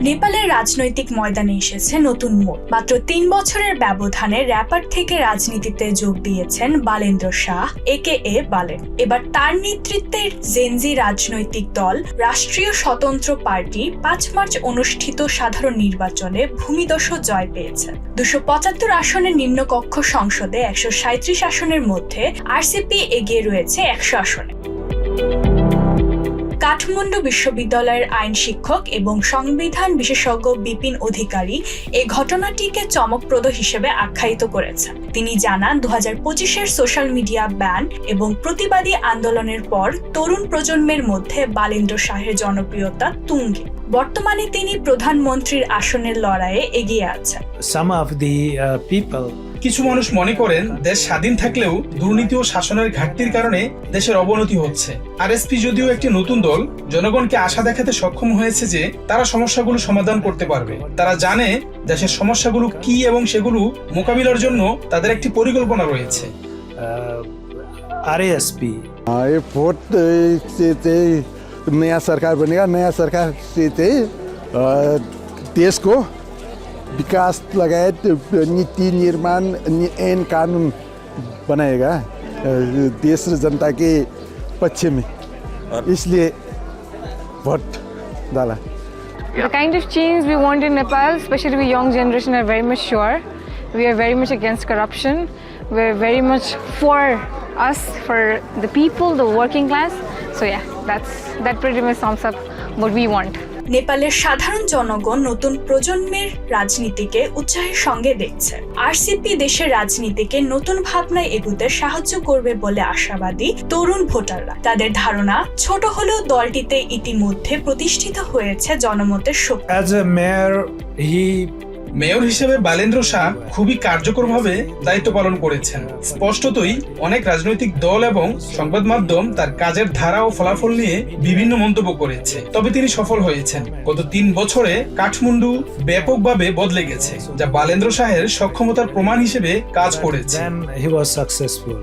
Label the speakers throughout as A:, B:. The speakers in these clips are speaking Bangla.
A: নেপালের রাজনৈতিক ময়দানে এসেছে নতুন মোড়। মাত্র ৩ বছরের ব্যবধানে র্যাপার থেকে রাজনীতিতে যোগ দিয়েছেন বালেন্দ্র শাহ একেএ বালেন। এবার তার নেতৃত্বের জেনজি রাজনৈতিক দল রাষ্ট্রীয় স্বতন্ত্র পার্টি ৫ মার্চ অনুষ্ঠিত সাধারণ নির্বাচনে ভূমিদস্যু জয় পেয়েছে। ২৭৫ আসনের নিম্নকক্ষ সংসদে ১৩৭ আসনের মধ্যে আরসিপি এগিয়ে রয়েছে ১০০ আসনে। কাঠমান্ডু বিশ্ববিদ্যালয়ের আইন শিক্ষক এবং সংবিধান বিশেষজ্ঞ বিপিন অধিকারী এই ঘটনাটিকে চমকপ্রদ হিসেবে আখ্যায়িত করেছেন। তিনি জানান, ২০২৫-এর সোশ্যাল মিডিয়া ব্যান এবং প্রতিবাদী আন্দোলনের পর তরুণ প্রজন্মের মধ্যে বালেন্দ্র শাহের জনপ্রিয়তা তুঙ্গে। বর্তমানে তিনি প্রধানমন্ত্রীর আসনের লড়াইয়ে এগিয়ে আছেন।
B: কিছু মানুষ মনে করেন দেশ স্বাধীন থাকলেও দুর্নীতি ও শাসনের ঘাটতির কারণে দেশের অবনতি হচ্ছে। আরএসপি যদিও একটি নতুন দল, জনগণকে আশা দেখাতে সক্ষম হয়েছে যে তারা সমস্যাগুলো সমাধান করতে পারবে। তারা জানে দেশের সমস্যাগুলো কি এবং সেগুলো মোকাবিলার জন্য তাদের একটি পরিকল্পনা রয়েছে।
C: आरएसपी
D: ये भोट से चाहिँ नयाँ सरकार बनेगा। नयाँ सरकार से चाहिँ देश को विकास लगायत नीति निर्माण ऐन कानून बनाएगा देश र जनता के पक्ष में, इसलिए भोट डाला।
E: The kind of change we want in Nepal, especially we young generation, are very much sure. We are very much against corruption. We're very much for us, for the people, the working class. So yeah, that pretty much sums up what we want.
A: নেপালের সাধারণ জনগণ নতুন প্রজন্মের রাজনীতিকে উৎসাহের সঙ্গে দেখছে। আরসিপি দেশের রাজনীতিকে নতুন ভাবনায় এগুতে সাহায্য করবে বলে আশাবাদী তরুণ ভোটাররা। তাদের ধারণা, ছোট হলেও দলটিতে ইতিমধ্যে প্রতিষ্ঠিত হয়েছে জনমতের শক্তি।
C: As a mayor,
B: মেয়র হিসেবে বালেন্দ্র শাহ খুবই কার্যকরভাবে দায়িত্ব পালন করেছেন। স্পষ্টতই অনেক রাজনৈতিক দল এবং সংবাদ মাধ্যম তার কাজের ধারা ও ফলাফল নিয়ে বিভিন্ন মন্তব্য করেছে, তবে তিনি সফল হয়েছেন। গত ৩ বছরে কাঠমান্ডু ব্যাপকভাবে বদলে গেছে, যা বালেন্দ্র শাহের সক্ষমতার প্রমাণ হিসেবে কাজ করেছে।
C: then he was successful.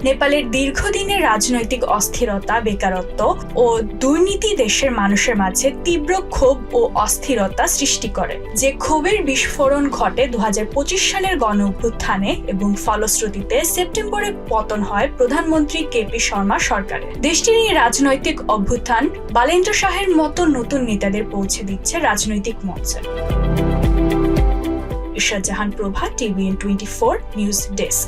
A: নেপালের দীর্ঘদিনের রাজনৈতিক অস্থিরতা, বেকারত্ব ও দুর্নীতি দেশের মানুষের মাঝে তীব্র ক্ষোভ ও অস্থিরতা সৃষ্টি করে। যে ক্ষোভের বিস্ফোরণ ঘটে ২০২৫ সালের গণ অভ্যুত্থানে এবং ফলশ্রুতিতে সেপ্টেম্বরে পতন হয় প্রধানমন্ত্রী কেপি শর্মা সরকারের। দেশটির এই রাজনৈতিক অভ্যুত্থান বালেন্দ্র শাহের মতো নতুন নেতাদের পৌঁছে দিচ্ছে রাজনৈতিক মঞ্চে। ইশরাত জাহান প্রভা, TVN24 নিউজ ডেস্ক।